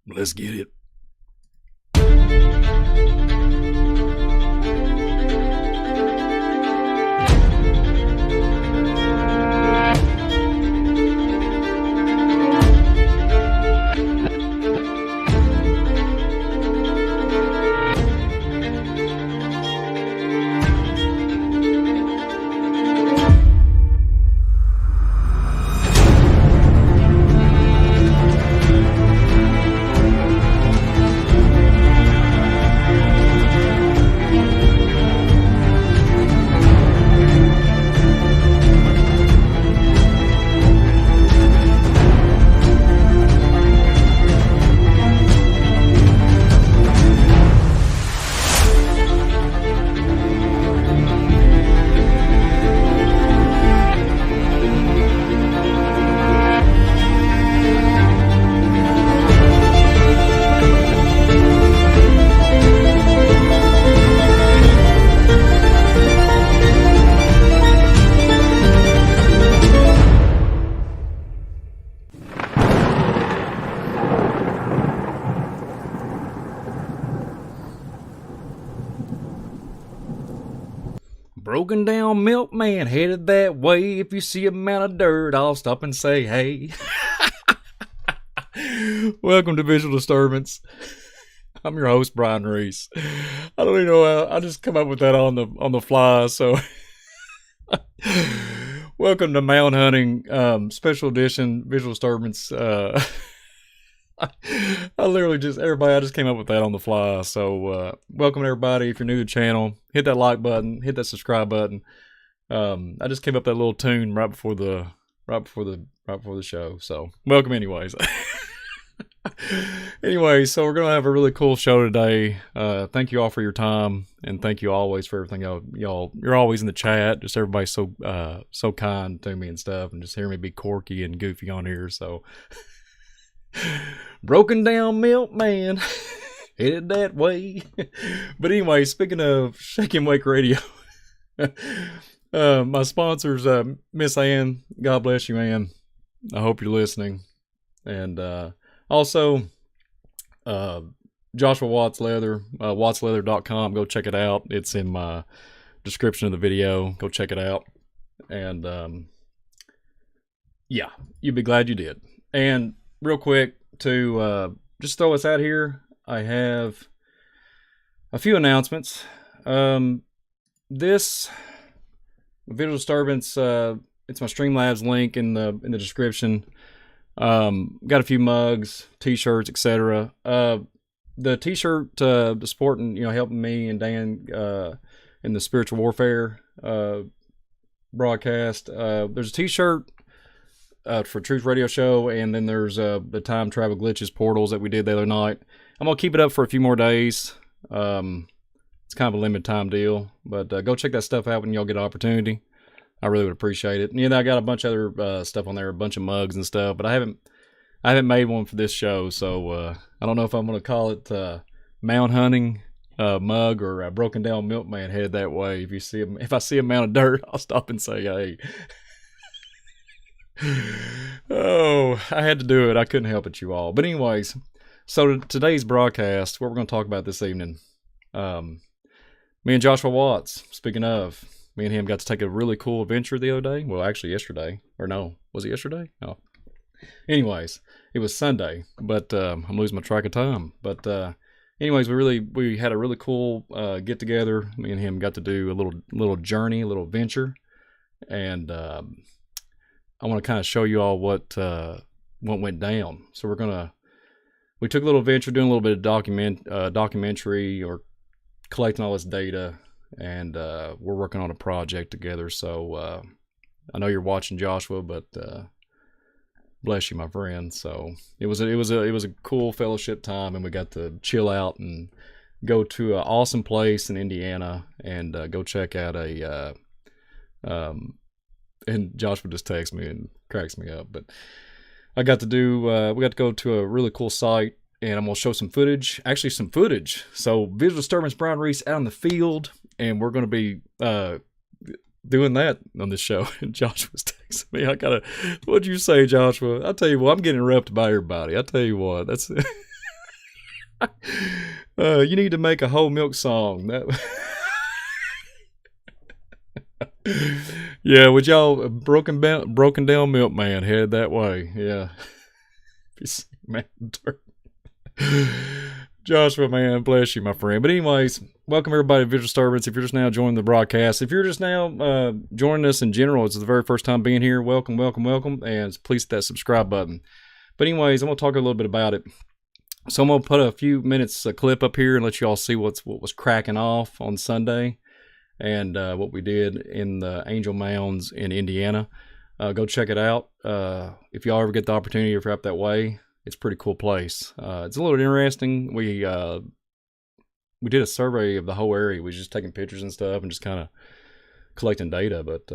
Let's get it. Broken down milkman headed that way. If you see a mound of dirt, I'll stop and say hey. Welcome to Visual Disturbance. I'm your host, Brian Reese. I don't even know how I just come up with that on the fly. So, welcome to Mound Hunting Special Edition Visual Disturbance. I literally just came up with that on the fly. So welcome everybody. If you're new to the channel, hit that like button, hit that subscribe button. I just came up with that little tune right before the show. So welcome anyways. Anyway, so we're gonna have a really cool show today. Thank you all for your time, and thank you always for everything. Y'all, you're always in the chat. Just everybody's so kind to me and stuff, and just hearing me be quirky and goofy on here. So. Broken down milkman headed that way. But anyway, speaking of Shake and Wake Radio, my sponsors, Miss Ann, God bless you, Ann. I hope you're listening. And also Joshua Watts Leather, wattsleather.com. Go check it out. It's in my description of the video. Go check it out. And yeah, you'd be glad you did. And real quick, to just throw us out here, I have a few announcements. This Visual Disturbance, it's my Streamlabs link in the description. Got a few mugs, t-shirts, etc. The t-shirt supporting, helping me and Dan in the spiritual warfare broadcast. There's a t-shirt for Truth Radio Show, and then there's the Time Travel Glitches portals that we did the other night. I'm going to keep it up for a few more days. It's kind of a limited time deal, but go check that stuff out when y'all get an opportunity. I really would appreciate it. And I got a bunch of other stuff on there, a bunch of mugs and stuff, but I haven't made one for this show, so I don't know if I'm going to call it Mound Hunting mug or Broken Down Milkman headed that way. If I see a mound of dirt, I'll stop and say, hey. Oh, I had to do it. I couldn't help it, you all. But anyways, so today's broadcast, what we're going to talk about this evening, me and Joshua Watts, speaking of, me and him got to take a really cool adventure the other day. Well, actually yesterday. Or no, was it yesterday? No. Anyways, it was Sunday, but I'm losing my track of time. But anyways, we had a really cool get together. Me and him got to do a little journey, a little adventure. And I want to kind of show you all what went down. So we took a little adventure, doing a little bit of documentary or collecting all this data, and we're working on a project together. So I know you're watching, Joshua, but bless you, my friend. So it was a cool fellowship time, and we got to chill out and go to an awesome place in Indiana and go check out and Joshua just texts me and cracks me up. But we got to go to a really cool site, and I'm going to show some footage. Actually, some footage. So, Visual Disturbance, Brian Reese out in the field, and we're going to be doing that on this show. And Joshua's texting me. What'd you say, Joshua? I tell you what, I'm getting interrupted by everybody. I tell you what, that's You need to make a whole milk song. That yeah, with y'all broken down milkman head that way. Yeah. Man, Joshua, man, bless you, my friend. But anyways, welcome everybody to Visual Disturbance. If you're just now joining the broadcast, if you're just now joining us in general, it's the very first time being here. Welcome, and please hit that subscribe button. But anyways, I'm gonna talk a little bit about it. So I'm gonna put a few minutes clip up here and let you all see what was cracking off on Sunday, and what we did in the Angel Mounds in Indiana. Go check it out. If y'all ever get the opportunity, if you're up that way, it's a pretty cool place. It's a little interesting. We did a survey of the whole area. We was just taking pictures and stuff and just kind of collecting data. But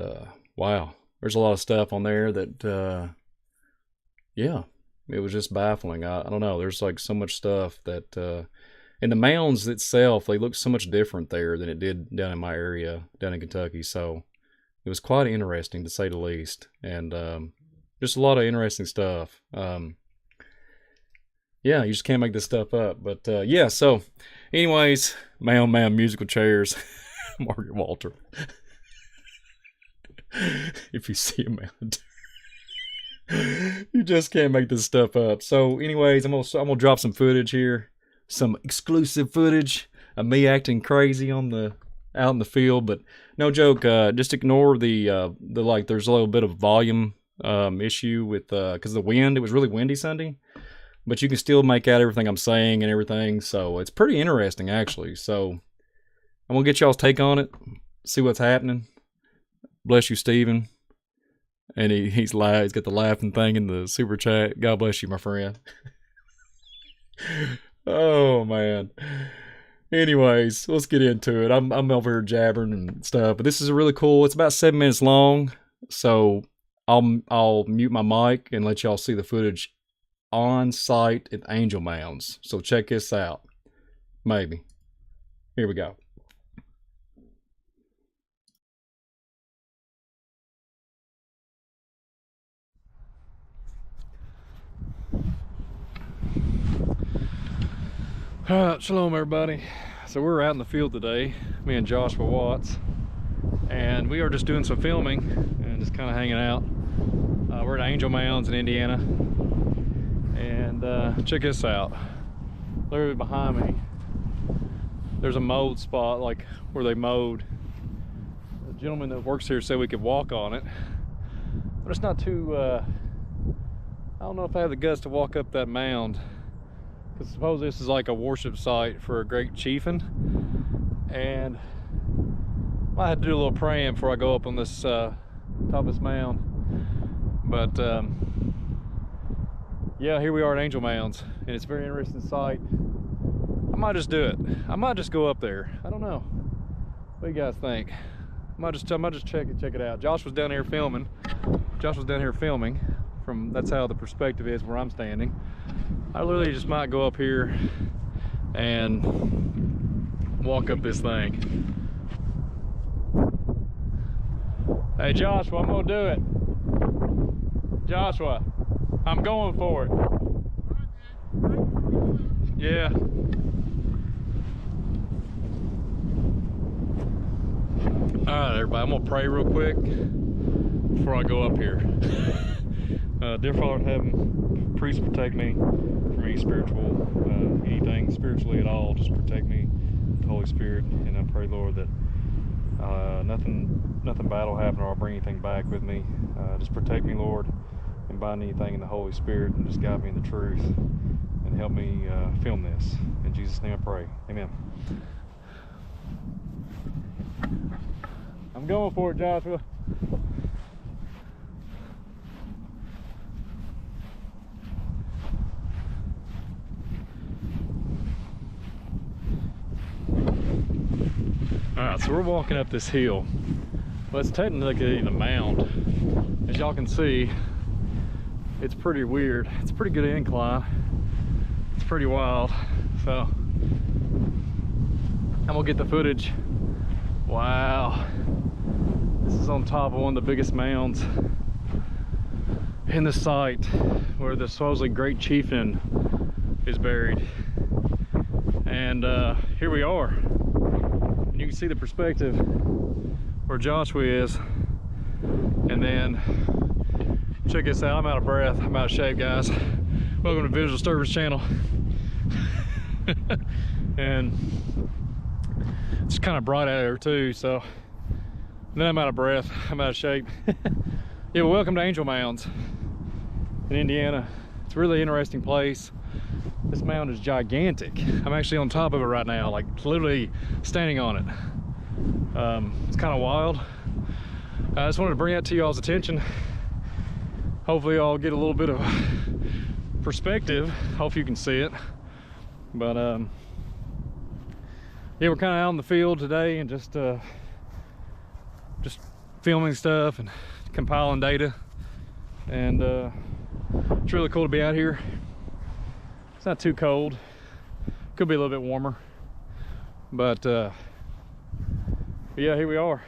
wow, there's a lot of stuff on there that, yeah, it was just baffling. I don't know. There's like so much stuff that, and the mounds itself, they look so much different there than it did down in my area, down in Kentucky. So it was quite interesting to say the least. And just a lot of interesting stuff. Yeah, you just can't make this stuff up. But yeah, so anyways, Mound musical chairs, Margaret Walter. If you see a mound, you just can't make this stuff up. So anyways, I'm gonna drop some footage here, some exclusive footage of me acting crazy out in the field. But no joke, just ignore the like, there's a little bit of volume issue with because the wind. It was really windy Sunday, but you can still make out everything I'm saying and everything. So it's pretty interesting, actually. So I'm going to get y'all's take on it, see what's happening. Bless you, Steven. And he's got the laughing thing in the super chat. God bless you, my friend. Oh, man. Anyways, let's get into it. I'm over here jabbering and stuff, but this is really cool. It's about 7 minutes long. So I'll mute my mic and let y'all see the footage on site at Angel Mounds. So check this out. Maybe. Here we go. Alright, shalom everybody. So we're out in the field today, me and Joshua Watts, and we are just doing some filming and just kind of hanging out. We're at Angel Mounds in Indiana. And check this out. Literally behind me, there's a mowed spot, like where they mowed. The gentleman that works here said we could walk on it, but it's not too, I don't know if I have the guts to walk up that mound, because suppose this is like a worship site for a great chieftain, and I might have to do a little praying before I go up on this top of this mound. But yeah, here we are at Angel Mounds, and it's a very interesting sight. I might just do it. I might just go up there. I don't know. What do you guys think? I might just check it out. Josh was down here filming. That's how the perspective is where I'm standing. I literally just might go up here and walk up this thing. Hey Joshua, I'm gonna do it. Joshua, I'm going for it. Yeah. Alright everybody, I'm gonna pray real quick before I go up here. Dear Father in heaven, please protect me from any spiritual, anything spiritually at all. Just protect me with the Holy Spirit. And I pray, Lord, that nothing bad will happen or I'll bring anything back with me. Just protect me, Lord, and bind anything in the Holy Spirit, and just guide me in the truth and help me film this. In Jesus' name I pray. Amen. I'm going for it, Joshua. Alright, so we're walking up this hill. Well, it's technically a mound. As y'all can see, it's pretty weird. It's a pretty good incline. It's pretty wild. So, I'm gonna get the footage. Wow. This is on top of one of the biggest mounds in the site where the supposedly great chieftain is buried. And here we are. And you can see the perspective where Joshua is. And then check this out. I'm out of breath. I'm out of shape, guys. Welcome to Visual Disturbance channel. And it's kind of bright out there too, so then I'm out of breath. I'm out of shape. Yeah, well, welcome to Angel Mounds in Indiana. It's a really interesting place. This mound is gigantic. I'm actually on top of it right now, like literally standing on it. It's kind of wild. I just wanted to bring that to y'all's attention. Hopefully y'all get a little bit of perspective. Hope you can see it. But yeah, we're kind of out in the field today and just filming stuff and compiling data. And it's really cool to be out here. It's not too cold. Could be a little bit warmer. But yeah, here we are.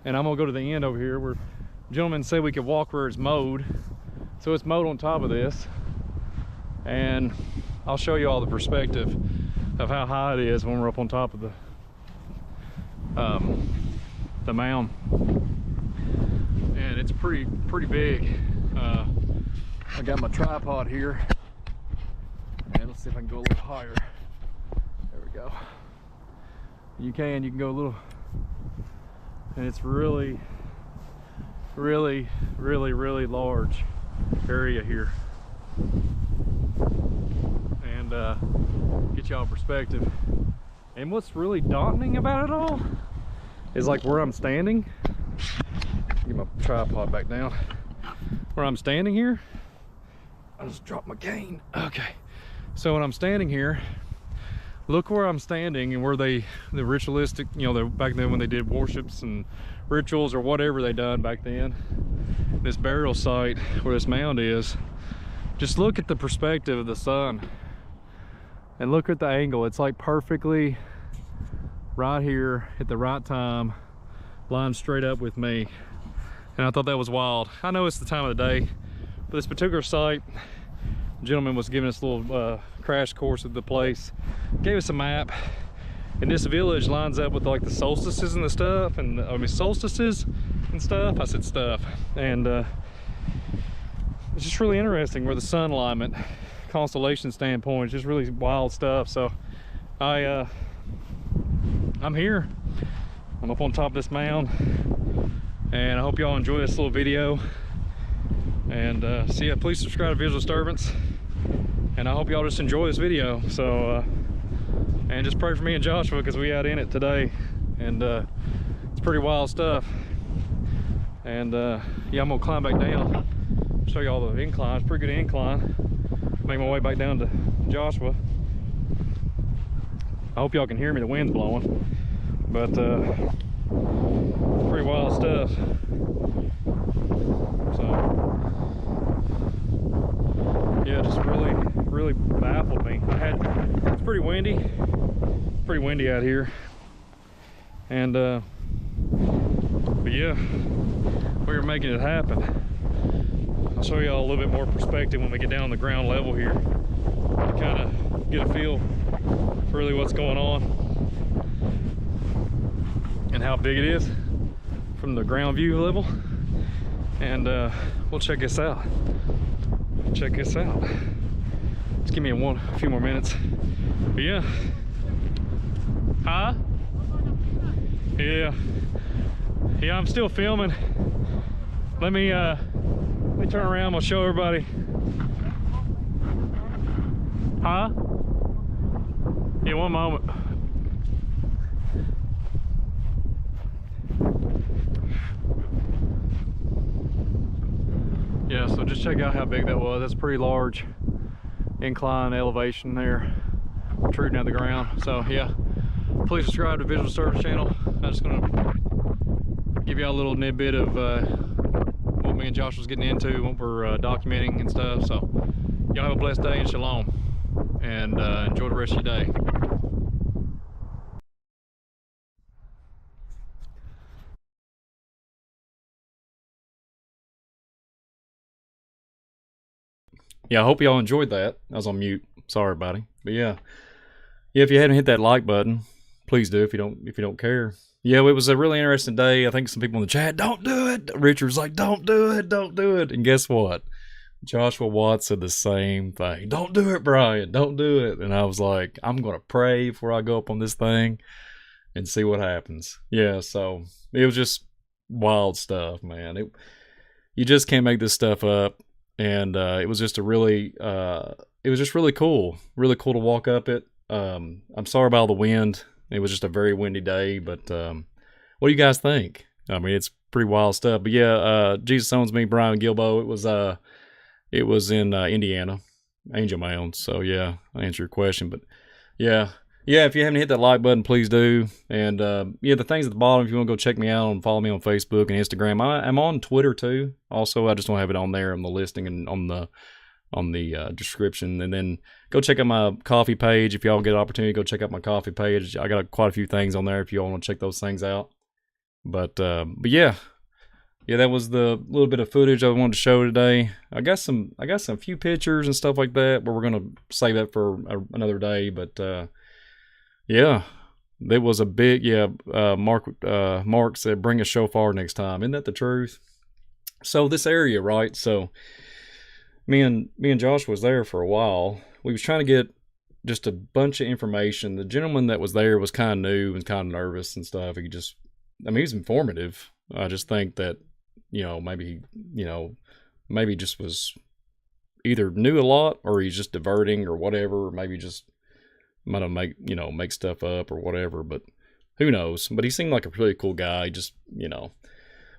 And I'm gonna go to the end over here where gentlemen said we could walk where it's mowed. So it's mowed on top of this. And I'll show you all the perspective of how high it is when we're up on top of the mound. And it's pretty big. I got my tripod here. And let's see if I can go a little higher. There we go. You can go a little, and it's really large area here. And get y'all perspective. And what's really daunting about it all is like where I'm standing. Get my tripod back down. Where I'm standing here, I just dropped my cane. Okay. So when I'm standing here, look where I'm standing and where the ritualistic, you know, back then when they did worships and rituals or whatever they done back then, this burial site where this mound is, just look at the perspective of the sun and look at the angle. It's like perfectly right here at the right time, lined straight up with me. And I thought that was wild. I know it's the time of the day, but this particular site, the gentleman was giving us a little crash course of the place, gave us a map, and this village lines up with like the solstices and the stuff, and I mean solstices and stuff. I said stuff, and it's just really interesting where the sun alignment, constellation standpoint, is just really wild stuff. So I'm here. I'm up on top of this mound, and I hope y'all enjoy this little video. And so yeah, please subscribe to Visual Disturbance, and I hope y'all just enjoy this video. So and just pray for me and Joshua because we out in it today, and it's pretty wild stuff. And yeah, I'm gonna climb back down, show you all the incline. It's a pretty good incline. Make my way back down to Joshua. I hope y'all can hear me. The wind's blowing, but pretty wild stuff. So yeah, just really baffled me. It's pretty windy out here, and but yeah, we were making it happen. I'll show y'all a little bit more perspective when we get down on the ground level here to kind of get a feel for really what's going on and how big it is from the ground view level. And we'll check this out. Check this out. Just give me a few more minutes. But yeah. Huh? Yeah. Yeah, I'm still filming. Let me turn around. I'll show everybody. Huh? Yeah, one moment. Yeah, so just check out how big that was. That's pretty large incline elevation there, protruding out of the ground. So yeah, please subscribe to Visual Disturbance channel. I'm just gonna give y'all a little tidbit of what me and Josh was getting into, what we're documenting and stuff. So y'all have a blessed day and shalom, and enjoy the rest of your day. Yeah, I hope y'all enjoyed that. I was on mute. Sorry, buddy. But yeah, Yeah, if you hadn't hit that like button, please do if you don't care. Yeah, it was a really interesting day. I think some people in the chat, don't do it. Richard's like, don't do it, don't do it. And guess what? Joshua Watts said the same thing. Don't do it, Brian. Don't do it. And I was like, I'm gonna pray before I go up on this thing and see what happens. Yeah, so it was just wild stuff, man. You just can't make this stuff up. And it was just it was just really cool to walk up it. I'm sorry about all the wind. It was just a very windy day, but what do you guys think? I mean, it's pretty wild stuff. But yeah, Jesus Owns Me, Brian Gilbo. It was in Indiana, Angel Mounds. So yeah, I answered your question. But yeah, if you haven't hit that like button, please do. And yeah, the things at the bottom, if you want to go check me out and follow me on Facebook and Instagram. I'm on Twitter too. Also, I just don't have it on there on the listing and on the description. And then go check out my coffee page. If y'all get an opportunity, go check out my coffee page. I got quite a few things on there if y'all want to check those things out. But yeah, that was the little bit of footage I wanted to show today. I got some few pictures and stuff like that, but we're gonna save that for another day. But yeah, there was a big Mark said bring a shofar next time. Isn't that the truth? So this area, right? So me and Josh was there for a while. We was trying to get just a bunch of information. The gentleman that was there was kind of new and kind of nervous and stuff. He was informative. I just think that, maybe just was either knew a lot or he's just diverting or whatever, or maybe just might have make stuff up or whatever, but who knows? But he seemed like a really cool guy. Just,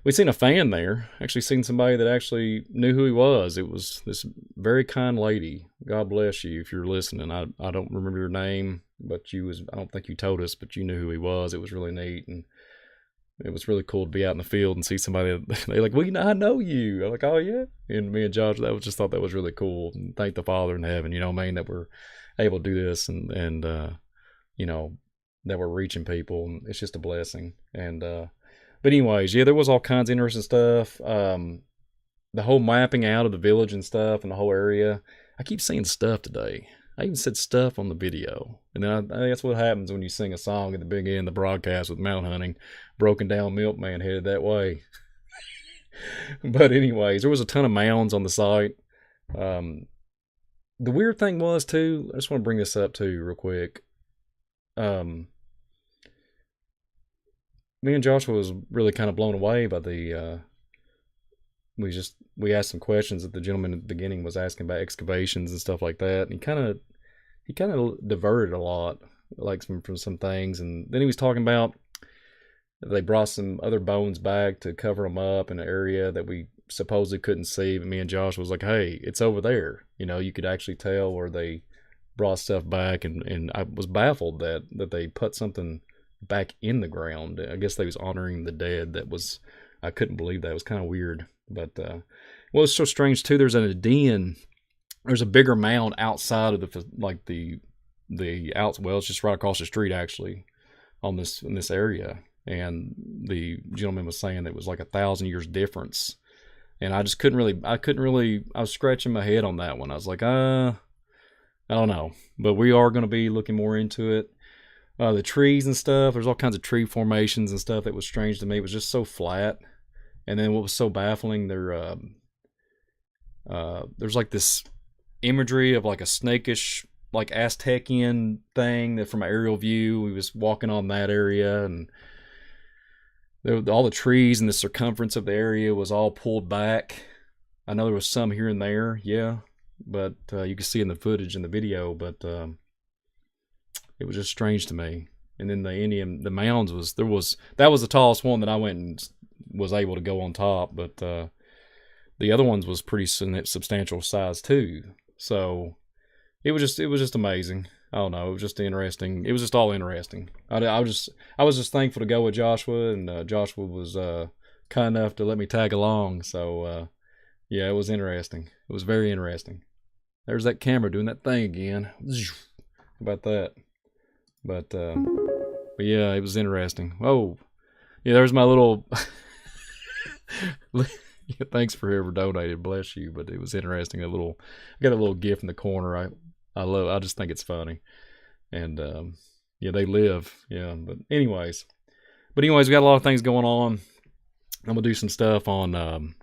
we seen a fan there, actually seen somebody that actually knew who he was. It was this very kind lady. God bless you if you're listening. I don't remember your name, but I don't think you told us, but you knew who he was. It was really neat. And it was really cool to be out in the field and see somebody. They're like, I know you. I'm like, oh yeah. And me and Josh, thought that was really cool. And thank the Father in heaven, that we're able to do this and that we're reaching people. And it's just a blessing. And, but anyways, yeah, there was all kinds of interesting stuff. The whole mapping out of the village and stuff and the whole area. I keep saying stuff today. I even said stuff on the video. And then that's what happens when you sing a song at the beginning of the broadcast with Mound Hunting. Broken Down Milkman headed that way. But anyways, there was a ton of mounds on the site. The weird thing was too, I just want to bring this up too real quick. Me and Joshua was really kind of blown away by the we asked some questions that the gentleman at the beginning was asking about excavations and stuff like that, and he kind of diverted a lot, like from some things, and then he was talking about they brought some other bones back to cover them up in an area that we supposedly couldn't see, but me and Josh was like, hey, it's over there. You could actually tell where they brought stuff back, and I was baffled that they put something back in the ground. I guess they was honoring the dead. I couldn't believe that. It was kind of weird. But well, it's so strange too. There's a bigger mound outside of it's just right across the street actually in this area. And the gentleman was saying that it was like 1,000 years difference. And I just couldn't really, I was scratching my head on that one. I was like, I don't know, but we are going to be looking more into it. The trees and stuff, there's all kinds of tree formations and stuff that was strange to me. It was just so flat. And then what was so baffling, there's like this imagery of like a snakish, like Aztecian thing that from an aerial view, we was walking on that area, and all the trees and the circumference of the area was all pulled back. I know there was some here and there, yeah, but you can see in the footage in the video, but it was just strange to me. And then the mounds that was the tallest one that I went and was able to go on top, but the other ones was pretty substantial size too. So it was just amazing. I don't know. It was just interesting. It was just all interesting. I was just thankful to go with Joshua, and Joshua was kind enough to let me tag along. So yeah, it was interesting. It was very interesting. There's that camera doing that thing again. How about that? But yeah, it was interesting. Oh, yeah, there's my little. Yeah, thanks for whoever donated. Bless you. But it was interesting. I got a little GIF in the corner. I just think it's funny. and yeah, they live. Yeah, but anyways, we got a lot of things going on. I'm gonna do some stuff on. I'm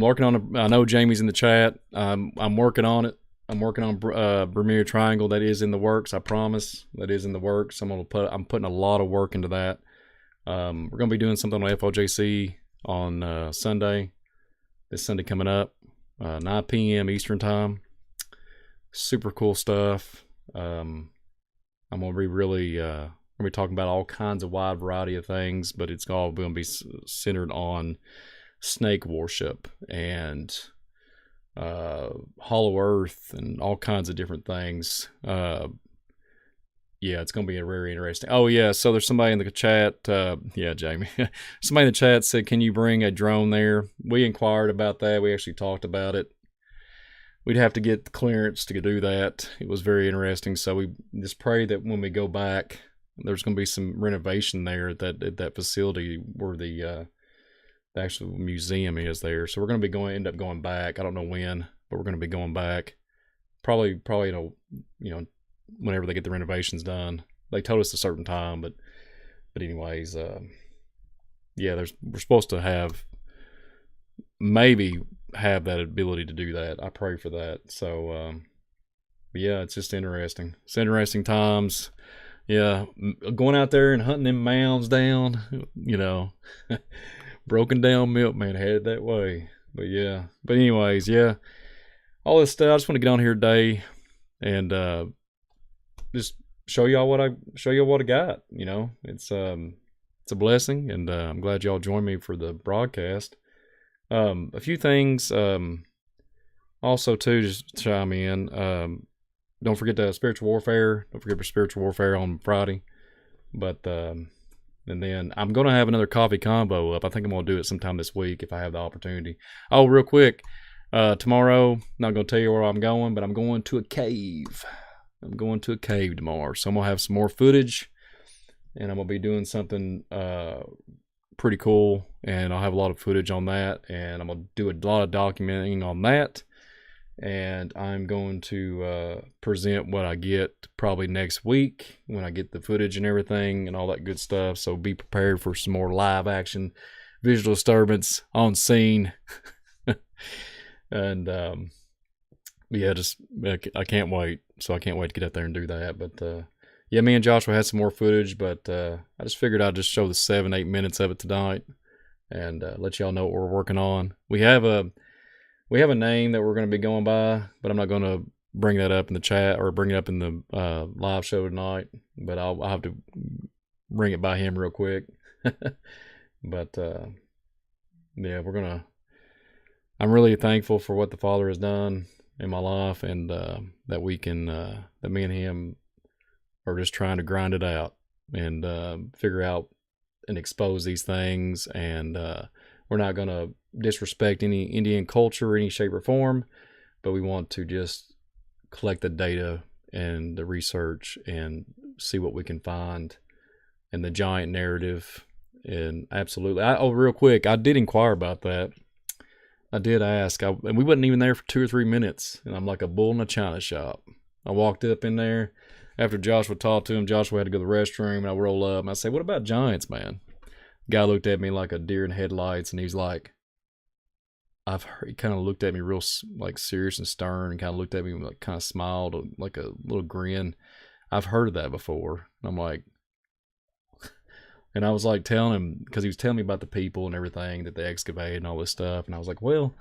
working on. I know Jamie's in the chat. I'm working on it. I'm working on Bermuda Triangle. That is in the works. I promise. That is in the works. I'm putting a lot of work into that. We're gonna be doing something on FOJC on Sunday. This Sunday coming up, 9 p.m. Eastern time. Super cool stuff. I'm gonna be really gonna be talking about all kinds of wide variety of things, but it's all gonna be centered on snake worship and Hollow Earth and all kinds of different things. Yeah, it's going to be very interesting. Oh, yeah, so there's somebody in the chat. Yeah, Jamie. Somebody in the chat said, can you bring a drone there? We inquired about that. We actually talked about it. We'd have to get the clearance to do that. It was very interesting. So we just pray that when we go back, there's going to be some renovation there at that facility where the actual museum is there. So we're going to be end up going back. I don't know when, but we're going to be going back. Probably whenever they get the renovations done. They told us a certain time, but anyways, yeah, we're supposed to maybe have that ability to do that. I pray for that. So, but yeah, it's just interesting. It's interesting times. Yeah, going out there and hunting them mounds down, broken down milkman headed that way. But yeah, anyways, yeah, all this stuff. I just want to get on here today and just show y'all what I got. It's a blessing, and I'm glad y'all joined me for the broadcast. A few things also too, just to chime in. Don't forget the spiritual warfare. Don't forget the spiritual warfare on Friday. But and then I'm gonna have another coffee combo up. I think I'm gonna do it sometime this week if I have the opportunity. Oh, real quick, tomorrow, not gonna tell you where I'm going, but I'm going to a cave. I'm going to a cave tomorrow, so I'm gonna have some more footage, and I'm gonna be doing something pretty cool, and I'll have a lot of footage on that, and I'm gonna do a lot of documenting on that, and I'm going to present what I get probably next week when I get the footage and everything and all that good stuff. So be prepared for some more live action, visual disturbance on scene, and yeah, I can't wait. So I can't wait to get out there and do that. But yeah, me and Joshua had some more footage, but I just figured I'd just show the 7-8 minutes of it tonight and let y'all know what we're working on. We have a name that we're going to be going by, but I'm not going to bring that up in the chat or bring it up in the live show tonight. But I'll have to bring it by him real quick. But yeah, I'm really thankful for what the Father has done in my life, and that we can that me and him are just trying to grind it out and figure out and expose these things, and we're not going to disrespect any Indian culture, any shape or form, but we want to just collect the data and the research and see what we can find and the giant narrative. And absolutely, real quick, I did inquire about that. I did ask, and we wasn't even there for 2 or 3 minutes, and I'm like a bull in a china shop. I walked up in there after Joshua talked to him. Joshua had to go to the restroom, and I roll up, and I say, "What about giants, man?" Guy looked at me like a deer in headlights, and he's like, I've heard. He kind of looked at me real like serious and stern, and kind of looked at me and like kind of smiled like a little grin. I've heard of that before. And I'm like, and I was like telling him, because he was telling me about the people and everything that they excavated and all this stuff, and I was like, well,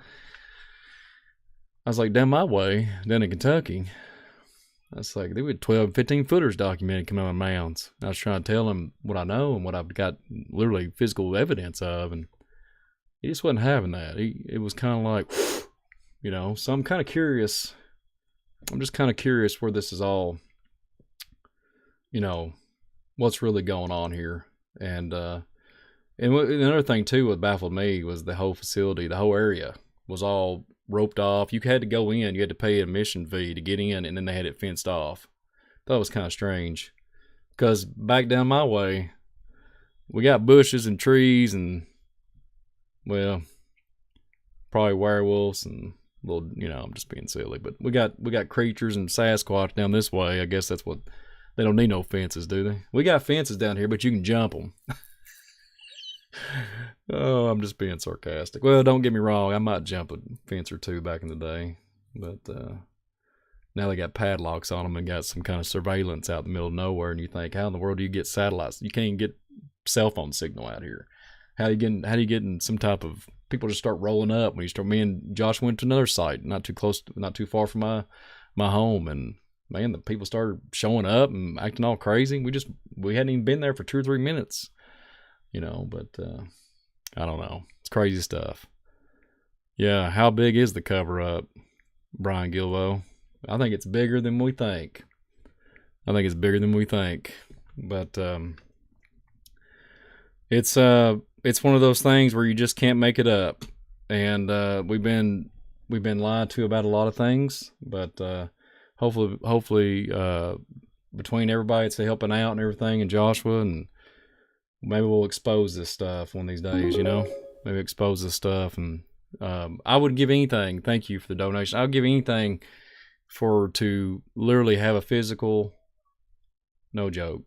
down my way, down in Kentucky, that's like, they were 12, 15 footers documented coming out of mounds. I was trying to tell him what I know and what I've got literally physical evidence of, and he just wasn't having that. It was kind of like, so I'm kind of curious. I'm just kind of curious where this is all, what's really going on here. And another thing too, what baffled me was the whole facility, the whole area was all roped off. You had to go in, you had to pay an admission fee to get in, and then they had it fenced off. That was kind of strange, because back down my way, we got bushes and trees and, well, probably werewolves and little, I'm just being silly, but we got creatures and Sasquatch down this way. I guess that's what they don't need no fences, do they? We got fences down here, but you can jump them. Oh, I'm just being sarcastic. Well, don't get me wrong. I might jump a fence or two back in the day, but now they got padlocks on them and got some kind of surveillance out in the middle of nowhere. And you think, how in the world do you get satellites? You can't even get cell phone signal out here. How do you getting some type of people just start rolling up when you start? Me and Josh went to another site, not too far from my home, and man, the people started showing up and acting all crazy. We hadn't even been there for 2 or 3 minutes, but I don't know. It's crazy stuff. Yeah, how big is the cover up, Brian Gilvo? I think it's bigger than we think. But it's one of those things where you just can't make it up. And we've been lied to about a lot of things, but hopefully between everybody that's helping out and everything, and Joshua, and maybe we'll expose this stuff one of these days, maybe expose this stuff. And I would give anything. Thank you for the donation. I would give anything to literally have a physical, no joke,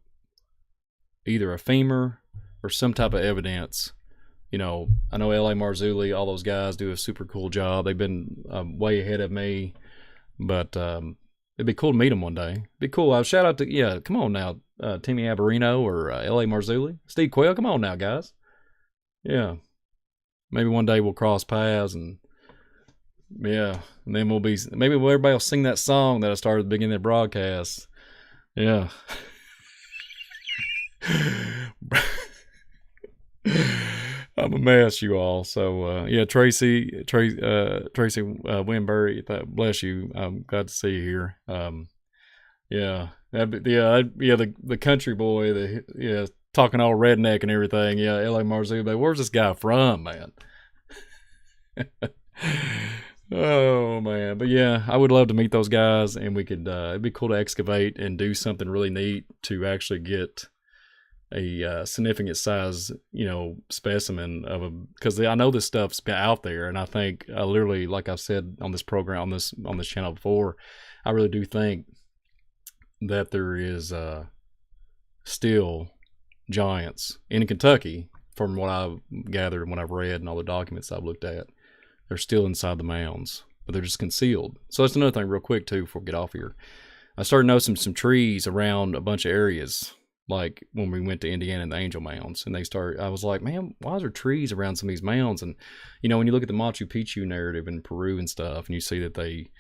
either a femur or some type of evidence. I know L.A. Marzulli, all those guys do a super cool job. They've been way ahead of me, but it'd be cool to meet them one day. It'd be cool. Shout out to, come on now, Timmy Abarino or L.A. Marzulli. Steve Quayle, come on now, guys. Yeah. Maybe one day we'll cross paths, and yeah, and then maybe everybody will sing that song that I started at the beginning of the broadcast. Yeah. I'm a mess, you all. So Tracy Winbury, bless you. I'm glad to see you here. The country boy, talking all redneck and everything. Yeah, L.A. Marzulli. Where's this guy from, man? Oh man, but yeah, I would love to meet those guys, and we could. It'd be cool to excavate and do something really neat to actually get a significant size, specimen because I know this stuff's been out there, and I think literally, like I've said on this program, on this channel before, I really do think that there is still giants in Kentucky, from what I've gathered and what I've read and all the documents I've looked at. They're still inside the mounds, but they're just concealed. So that's another thing real quick too before we get off here. I started noticing some trees around a bunch of areas, like when we went to Indiana and the Angel Mounds, and I was like, man, why is there trees around some of these mounds? And when you look at the Machu Picchu narrative in Peru and stuff, and you see that they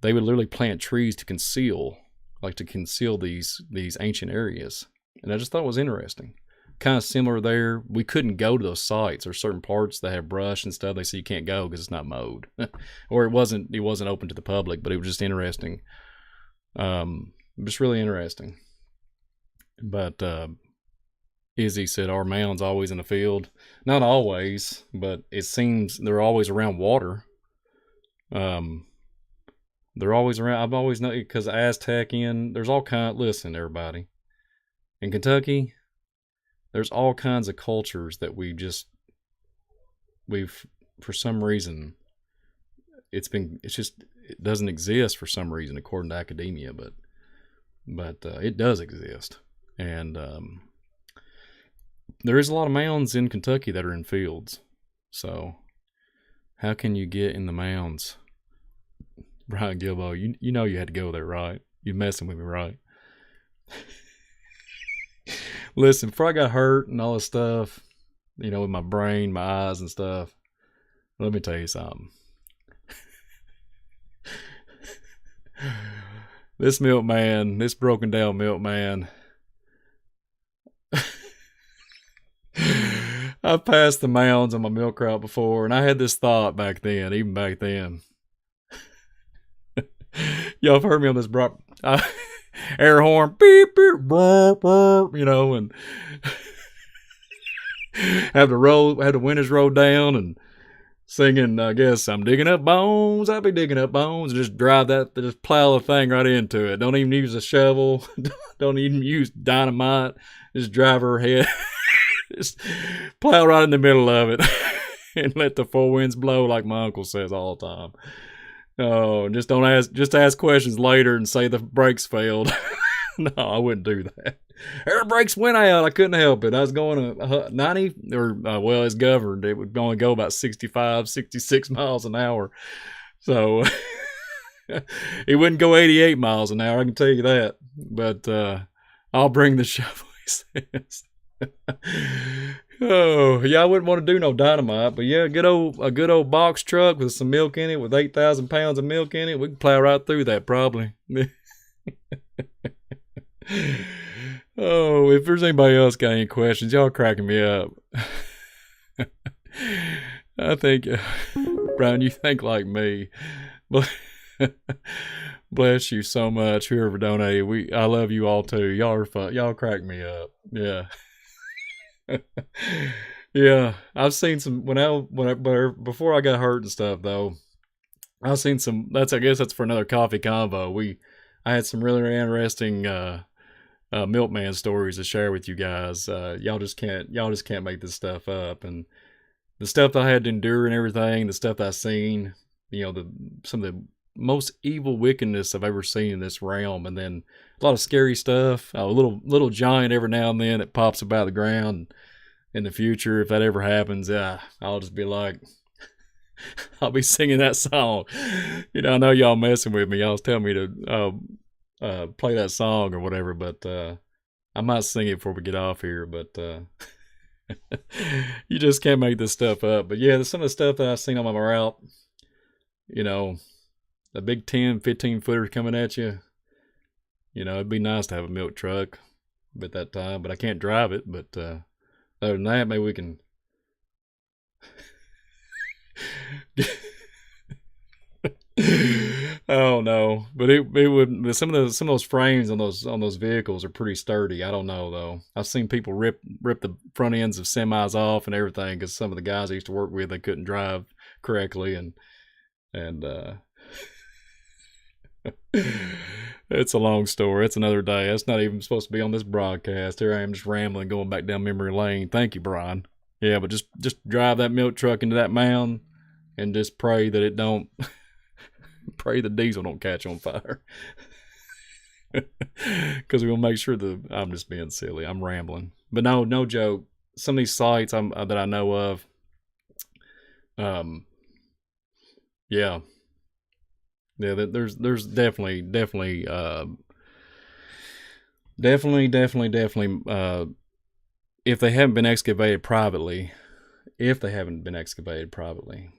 would literally plant trees to conceal these ancient areas. And I just thought it was interesting. Kind of similar there. We couldn't go to those sites. There's certain parts that have brush and stuff. They say you can't go because it's not mowed, or it wasn't open to the public. But it was just interesting. Just really interesting. But Izzy said, "Are mounds always in the field?" Not always, but it seems they're always around water. They're always around. I've always known, because Aztecian. There's all kind. Listen, everybody, in Kentucky, there's all kinds of cultures that we've for some reason, it doesn't exist for some reason according to academia, but it does exist. And there is a lot of mounds in Kentucky that are in fields. So how can you get in the mounds? Brian Gilbo, you know you had to go there, right? You're messing with me, right? Listen, before I got hurt and all this stuff, with my brain, my eyes and stuff, let me tell you something. This milkman, this broken down milkman, I've passed the mounds on my milk route before, and I had this thought even back then. Y'all have heard me on this air horn, beep, beep, burp, burp, and have the windows rolled down and singing, I guess, I'm digging up bones, I'll be digging up bones, and just just plow the thing right into it. Don't even use a shovel, don't even use dynamite, just drive her head, just plow right in the middle of it and let the four winds blow, like my uncle says all the time. Oh, just don't ask. Just ask questions later and say the brakes failed. No, I wouldn't do that. Air brakes went out. I couldn't help it. I was going 90, or well, it's governed. It would only go about 65, 66 miles an hour. So it wouldn't go 88 miles an hour. I can tell you that. But I'll bring the shovel, he says. Oh, yeah, I wouldn't want to do no dynamite, but yeah, a good old box truck with some milk in it, with 8,000 pounds of milk in it, we can plow right through that probably. Oh, if there's anybody else got any questions, y'all cracking me up. I think, Brian, you think like me. Bless you so much, whoever donated. I love you all too. Y'all are fun. Y'all crack me up. Yeah. Yeah, I've seen some before I got hurt and stuff though. I've seen some. I guess that's for another coffee convo. I had some really interesting milkman stories to share with you guys. Y'all just can't make this stuff up. And the stuff that I had to endure and everything, the stuff that I've seen, some of the most evil wickedness I've ever seen in this realm. And then a lot of scary stuff. A little giant every now and then that pops up out of the ground. In the future, if that ever happens, I'll just be like, I'll be singing that song. I know y'all messing with me. Y'all was telling me to play that song or whatever, but I might sing it before we get off here. But you just can't make this stuff up. But yeah, some of the stuff that I've seen on my route, a big 10, 15 footer coming at you. It'd be nice to have a milk truck at that time, but I can't drive it. But other than that, maybe we can. Oh no, but it would. Some of those frames on those vehicles are pretty sturdy. I don't know though. I've seen people rip the front ends of semis off and everything because some of the guys I used to work with, they couldn't drive correctly, and it's a long story. It's another day. That's not even supposed to be on this broadcast. Here I am just rambling, going back down memory lane. Thank you, Brian. Yeah, but just drive that milk truck into that mound and just pray that it don't, pray the diesel don't catch on fire. Because we'll make sure I'm just being silly. I'm rambling. But no joke. Some of these sites that I know of, yeah. Yeah, there's definitely, if they haven't been excavated privately,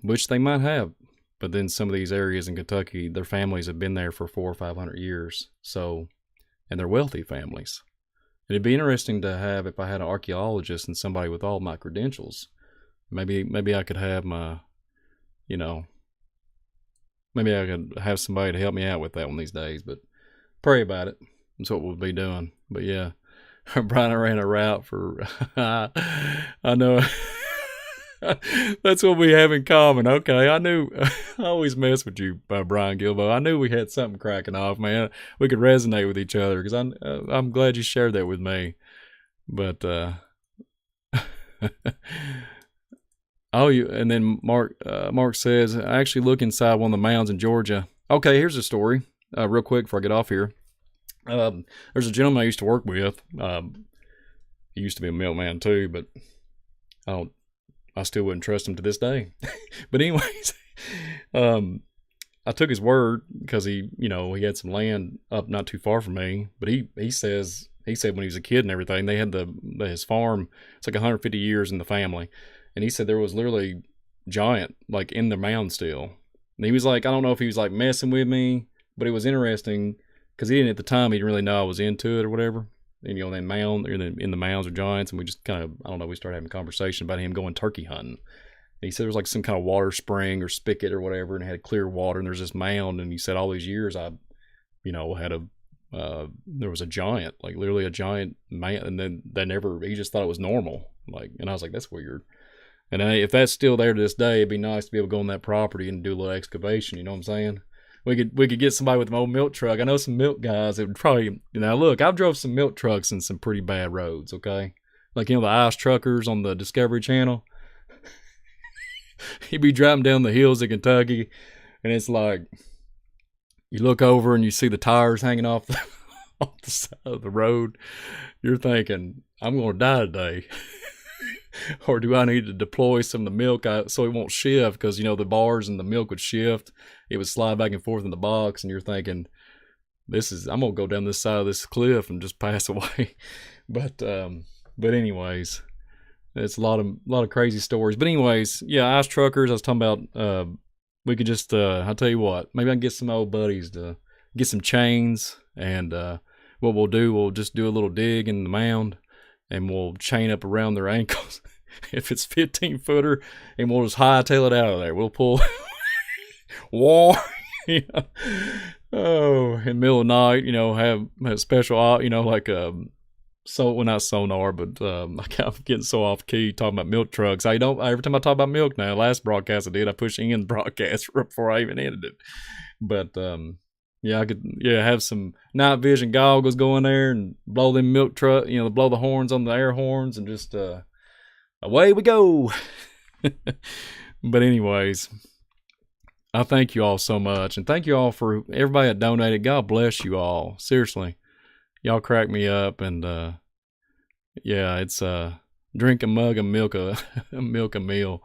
which they might have, but then some of these areas in Kentucky, their families have been there for 400 or 500 years, so, and they're wealthy families. It'd be interesting to have, if I had an archaeologist and somebody with all my credentials, maybe I could have my, maybe I could have somebody to help me out with that one these days, but pray about it. That's what we'll be doing. But yeah, Brian, I ran a route for, I know, that's what we have in common. Okay, I knew, I always mess with you, Brian Gilbo. I knew we had something cracking off, man. We could resonate with each other, because I'm glad you shared that with me. But, and then Mark says, I actually look inside one of the mounds in Georgia. Okay, here's a story, real quick before I get off here. There's a gentleman I used to work with. He used to be a milkman too, but I still wouldn't trust him to this day. But anyways, I took his word because he had some land up not too far from me. But he said when he was a kid and everything, they had his farm. It's like 150 years in the family. And he said there was literally giant, like, in the mound still. And he was like, I don't know if he was like messing with me, but it was interesting because he didn't, at the time, he didn't really know I was into it or whatever. And, that mound, in the mounds or giants, and we just kind of, I don't know, we started having a conversation about him going turkey hunting. And he said there was like some kind of water spring or spigot or whatever, and it had clear water, and there's this mound. And he said all these years I, had there was a giant, like literally a giant man, and then he just thought it was normal. Like, and I was like, that's weird. And if that's still there to this day, it'd be nice to be able to go on that property and do a little excavation. You know what I'm saying? We could get somebody with an old milk truck. I know some milk guys that would probably, look, I've drove some milk trucks in some pretty bad roads, okay? Like, the ice truckers on the Discovery Channel. He'd be driving down the hills of Kentucky, and it's like, You look over and you see the tires hanging off off the side of the road. You're thinking, I'm going to die today. Or do I need to deploy some of the milk so it won't shift? Because, you know, the bars and the milk would shift. It would slide back and forth in the box. And you're thinking, I'm going to go down this side of this cliff and just pass away. But anyways, it's a lot of crazy stories. But anyways, yeah, ice truckers, I was talking about, we could just, I'll tell you what, maybe I can get some old buddies to get some chains. And what we'll do, we'll just do a little dig in the mound. And we'll chain up around their ankles if it's 15-footer, and we'll just hightail it out of there. We'll pull war, you know. Oh, in the middle of the night, you know, have special, you know, like not sonar, but I'm getting so off key talking about milk trucks. Every time I talk about milk now, last broadcast I did, I pushed in the broadcast before I even ended it. But yeah, I could have some night vision goggles go in there and blow them milk truck, you know, blow the horns on the air horns and just away we go. But anyways, I thank you all so much, and thank you all for everybody that donated. God bless you all. Seriously, y'all crack me up, and yeah, it's drink a mug of milk milk a meal.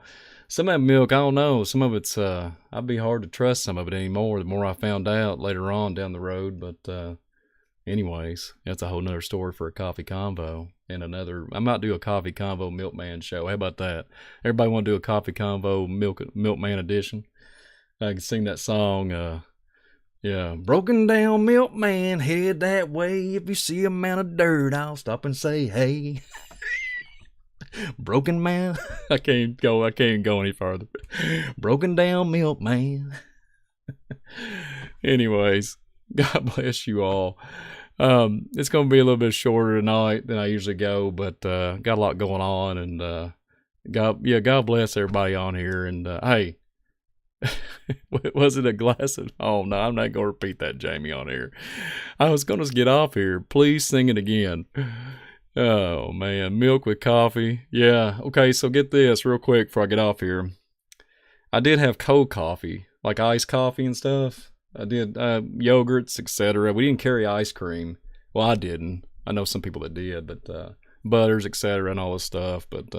Some of that milk, I don't know. Some of it's, I'd be hard to trust some of it anymore. The more I found out later on down the road. But anyways, that's a whole nother story for a coffee convo. And I might do a coffee convo milkman show. How about that? Everybody want to do a coffee convo milkman edition? I can sing that song. Yeah. Broken down milkman, head that way. If you see a mound of dirt, I'll stop and say, hey. Broken man. I can't go any farther. Broken down milkman. Anyways, God bless you all. It's gonna be a little bit shorter tonight than I usually go, but got a lot going on, and God bless everybody on here. And hey, was it a glass of, oh no, I'm not gonna repeat that, Jamie, on here. I was gonna get off here. Please sing it again. Oh, man. Milk with coffee. Yeah. Okay, so get this real quick before I get off here. I did have cold coffee, like iced coffee and stuff. I did yogurts, etc. We didn't carry ice cream. Well, I didn't. I know some people that did, but butters, etc. and all this stuff. But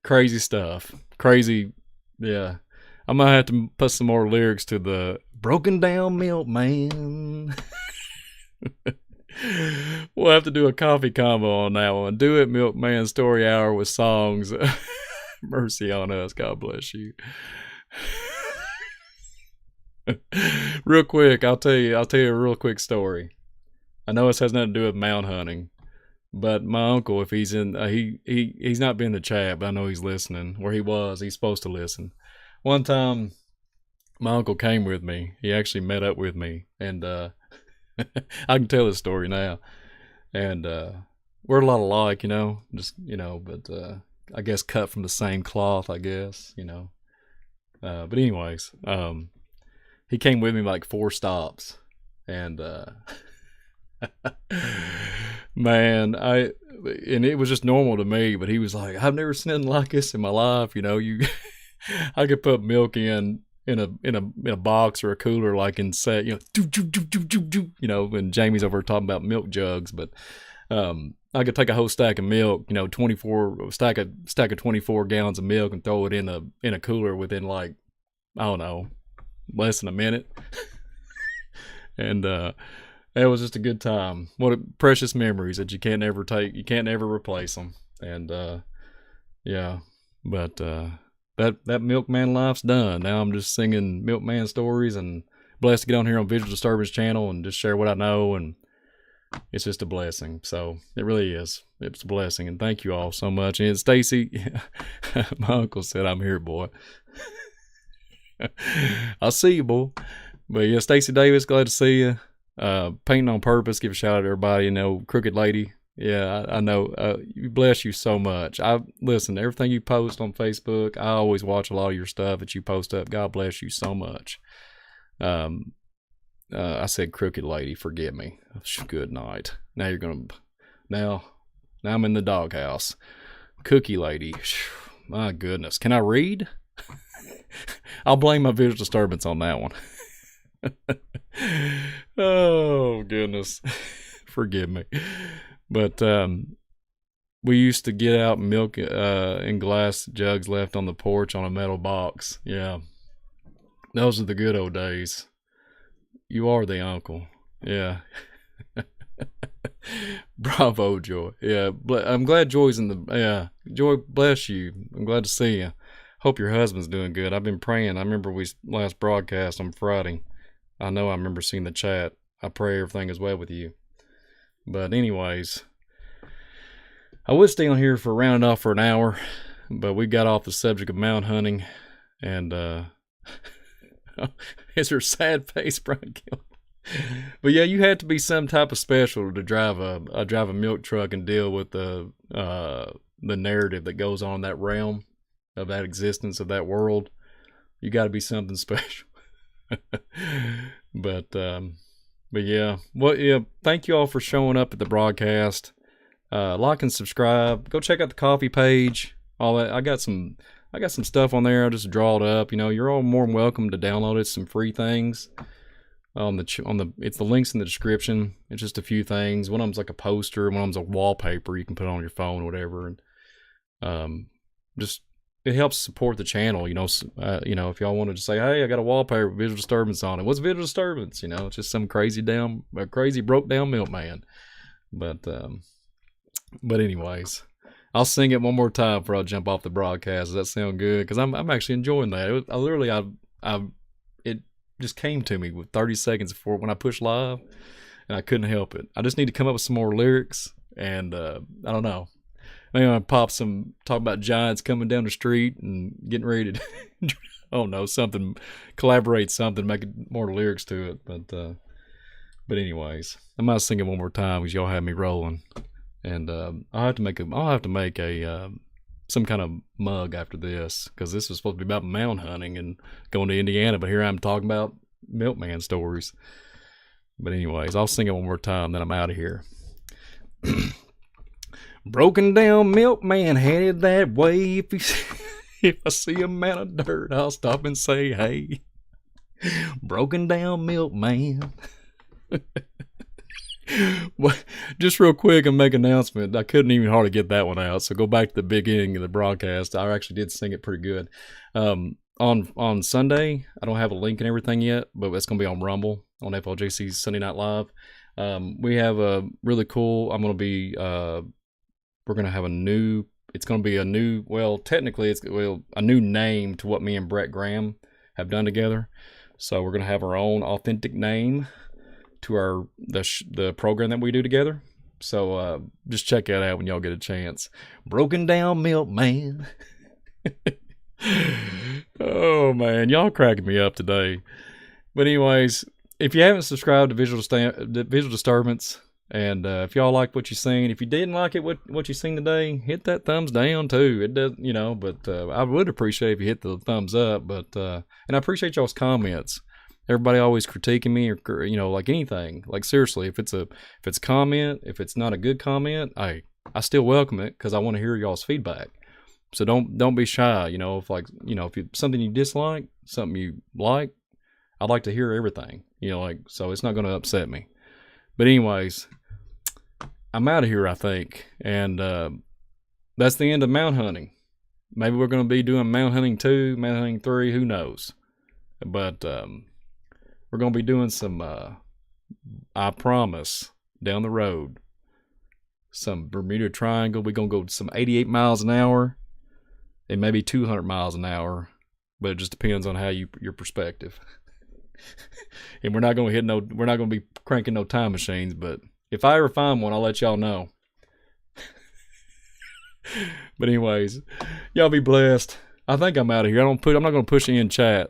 crazy stuff. Crazy. Yeah. I might have to put some more lyrics to the Broken Down Milkman. We'll have to do a coffee combo on that one. Do it, Milkman Story Hour with songs. Mercy on us. God bless you. Real quick, I'll tell you a real quick story. I know this has nothing to do with mound hunting, but my uncle, if he's in, he's not been in the chat, but I know he's listening. Where he's supposed to listen. One time, my uncle came with me. He actually met up with me, and I can tell this story now, and we're a lot alike, you know, just, you know, but I guess cut from the same cloth, I guess, you know. But anyways, he came with me like 4 stops, and man, and it was just normal to me, but he was like, I've never seen anything like this in my life, you know. I could put milk in a box or a cooler, like in set, you know, you know, and Jamie's over talking about milk jugs, but I could take a whole stack of milk, you know, stack of 24 gallons of milk, and throw it in a cooler within, like, I don't know, less than a minute. And it was just a good time. What precious memories that you can't ever replace them. And yeah, but that milkman life's done. Now I'm just singing milkman stories, and blessed to get on here on Visual Disturbance channel and just share what I know, and it's just a blessing. So it really is. It's a blessing, and thank you all so much. And Stacy, my uncle said, I'm here, boy. I'll see you, boy. But yeah, Stacy Davis, glad to see you. Painting on Purpose, give a shout out to everybody. You know, Crooked Lady. Yeah, I know. Bless you so much. Listen, everything you post on Facebook, I always watch a lot of your stuff that you post up. God bless you so much. I said Crooked Lady, forgive me. Good night. Now I'm in the doghouse. Cookie Lady. My goodness. Can I read? I'll blame my visual disturbance on that one. Oh goodness. Forgive me. But we used to get out milk in glass jugs left on the porch on a metal box. Yeah. Those are the good old days. You are the uncle. Yeah. Bravo, Joy. Yeah, I'm glad Joy's in the. Yeah, Joy, bless you. I'm glad to see you. Hope your husband's doing good. I've been praying. I remember we last broadcast on Friday. I know I remember seeing the chat. I pray everything is well with you. But anyways, I would stay on here for rounding off for an hour, but we got off the subject of mound hunting, and is her sad face, Brian Kill? But yeah, you had to be some type of special to drive a milk truck and deal with the narrative that goes on in that realm of that existence of that world. You got to be something special. but yeah, well, yeah. Thank you all for showing up at the broadcast. Like and subscribe. Go check out the coffee page. All that. I got some stuff on there. I'll just draw it up. You're all more than welcome to download it. Some free things. It's the links in the description. It's just a few things. One of them's like a poster. One of them's a wallpaper you can put on your phone or whatever. And just it helps support the channel. If y'all wanted to say, hey, I got a wallpaper with Visual Disturbance on it. What's Visual Disturbance? It's just some crazy broke down milkman. But anyways, I'll sing it one more time before I jump off the broadcast. Does that sound good? Because I'm actually enjoying that. It just came to me with 30 seconds before when I pushed live, and I couldn't help it. I just need to come up with some more lyrics, and I don't know. Maybe I talk about giants coming down the street and getting ready to, oh no, collaborate something, make more lyrics to it. But anyways, I might sing it one more time because y'all have me rolling, and I'll have to make a some kind of mug after this, because this was supposed to be about mound hunting and going to Indiana, but here I'm talking about milkman stories. But anyways, I'll sing it one more time, then I'm out of here. Broken down milkman headed that way. If I see a man of dirt, I'll stop and say, hey. Broken down milkman. Well, just real quick and make an announcement. I couldn't even hardly get that one out, so go back to the beginning of the broadcast. I actually did sing it pretty good. On Sunday, I don't have a link and everything yet, but it's going to be on Rumble on FLJC's Sunday Night Live. We have a really cool. We're going to have it's going to be a new. Well, technically, it's a new name to what me and Brett Graham have done together. So we're going to have our own authentic name to the program that we do together. So just check that out when y'all get a chance. Broken Down Milkman. Oh man, y'all cracking me up today. But anyways, if you haven't subscribed to Visual Disturbance, and if y'all like what you seen, if you didn't like it what you seen today, hit that thumbs down too. It does, but I would appreciate if you hit the thumbs up. But and I appreciate y'all's comments. Everybody always critiquing me, or like anything. Like seriously, if it's a comment, if it's not a good comment, I still welcome it, because I want to hear y'all's feedback. So don't be shy. If something you dislike, something you like, I'd like to hear everything. So it's not going to upset me. But anyways, I'm out of here, I think, and that's the end of mound hunting. Maybe we're going to be doing mound hunting 2, mound hunting 3, who knows? But we're going to be doing some, I promise, down the road, some Bermuda Triangle. We're going to go some 88 miles an hour and maybe 200 miles an hour, but it just depends on how your perspective. And we're not going to be cranking no time machines, but if I ever find one, I'll let y'all know. But anyways, y'all be blessed. I think I'm out of here. I'm not going to push you in chat.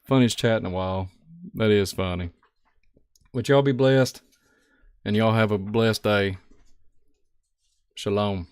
Funniest chat in a while. That is funny. But y'all be blessed, and y'all have a blessed day. Shalom.